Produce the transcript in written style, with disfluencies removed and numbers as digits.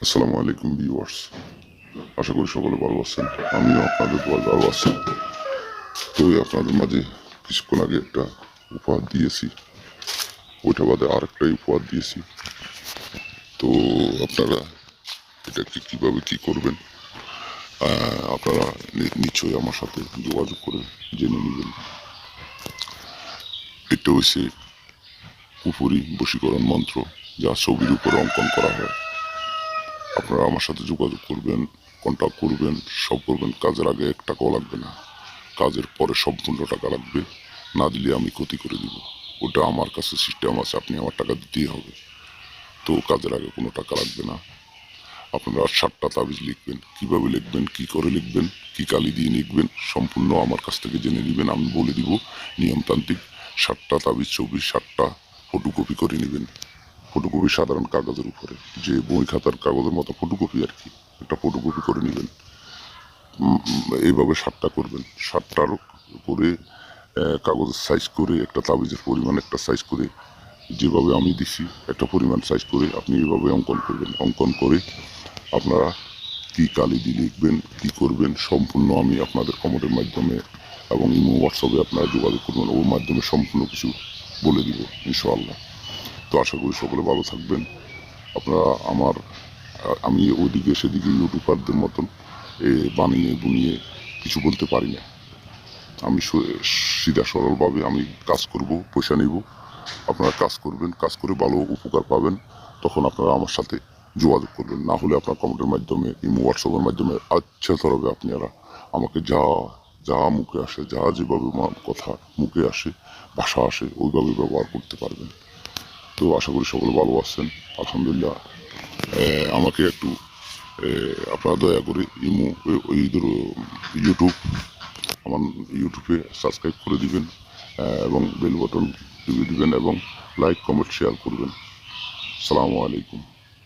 আসসালামু আলাইকুম ভিউয়ার্স, আশা করি সকলে ভালো আছেন। আমিও আপনাদের দোয়ায় ভালো আছি। তো আপনাদের মাঝে কিছুক্ষণ আগে একটা উপহার দিয়েছি, ওইটা বাদে আরেকটাই উপহার দিয়েছি। তো আপনারা এটাকে কিভাবে কি করবেন আপনারা নিশ্চয়ই আমার সাথে যোগাযোগ করে জেনে নেবেন। এটা হচ্ছে কুফরি বশীকরণ মন্ত্র, যা ছবির উপরে অঙ্কন করা হয়। আপনারা আমার সাথে যোগাযোগ করবেন, কন্ট্যাক্ট করবেন, সব করবেন। কাজের আগে 1 টাকাও লাগবে না, কাজের পরে সম্পূর্ণ টাকা লাগবে। না দিলে আমি ক্ষতি করে দিব। ওটা আমার কাছে সিস্টেম আছে, আপনি আমার টাকা দিতেই হবে। তো কাজের আগে কোনো টাকা লাগবে না। আপনারা 7টা তাবিজ লিখবেন। কিভাবে লিখবেন, কি করে লিখবেন, কি কালি দিয়ে লিখবেন, সম্পূর্ণ আমার কাছ থেকে জেনে নেবেন। আমি বলে দিব নিয়মতান্ত্রিক। 7টা তাবিজ ছবি 7টা ফটোকপি করে নেবেন। ফটোকপি সাধারণ কাগজের উপরে, যে বই খাতার কাগজের মতো ফটোকপি আর কি, একটা ফটোকপি করে নেবেন। এইভাবে 7টা করবেন। 7টার করে কাগজের সাইজ করে একটা তাবিজের পরিমাণ একটা সাইজ করে, যেভাবে আমি দিছি একটা পরিমাণ সাইজ করে আপনি এইভাবে অঙ্কন করবেন। অঙ্কন করে আপনারা কী কালি দিয়ে লিখবেন, কী করবেন, সম্পূর্ণ আমি আপনাদের কমেন্টের মাধ্যমে এবং ইমো হোয়াটসঅ্যাপে আপনারা যোগাযোগ করবেন, ওর মাধ্যমে সম্পূর্ণ কিছু বলে দিব ইনশাআল্লাহ। তো আশা করি সকলে ভালো থাকবেন। আপনারা আমি ওদিকে সেদিকে ইউটিউবারদের মতন বানিয়ে বুনিয়ে কিছু বলতে পারি না। আমি সিধা সরলভাবে আমি কাজ করব, পয়সা নিব। আপনারা কাজ করবেন, কাজ করে ভালো উপকার পাবেন। তখন আপনারা আমার সাথে যোগাযোগ করবেন। না হলে আপনার কমেন্টের মাধ্যমে, ইমো হোয়াটসঅ্যাপের মাধ্যমে তরবে আপনারা আমাকে যা যা মুখে আসে, যা যেভাবে কথা মুখে আসে, ভাষা আসে, ওইভাবে ব্যবহার করতে পারবেন। তো আশা করি সকলে ভালো আছেন, আলহামদুলিল্লাহ। আমাকে একটু আপনারা দয়া করে ইউটিউব আমার ইউটিউবে সাবস্ক্রাইব করে দিবেন এবং বেল বাটন টিপে দিবেন এবং লাইক কমেন্ট শেয়ার করবেন। আসসালামু আলাইকুম।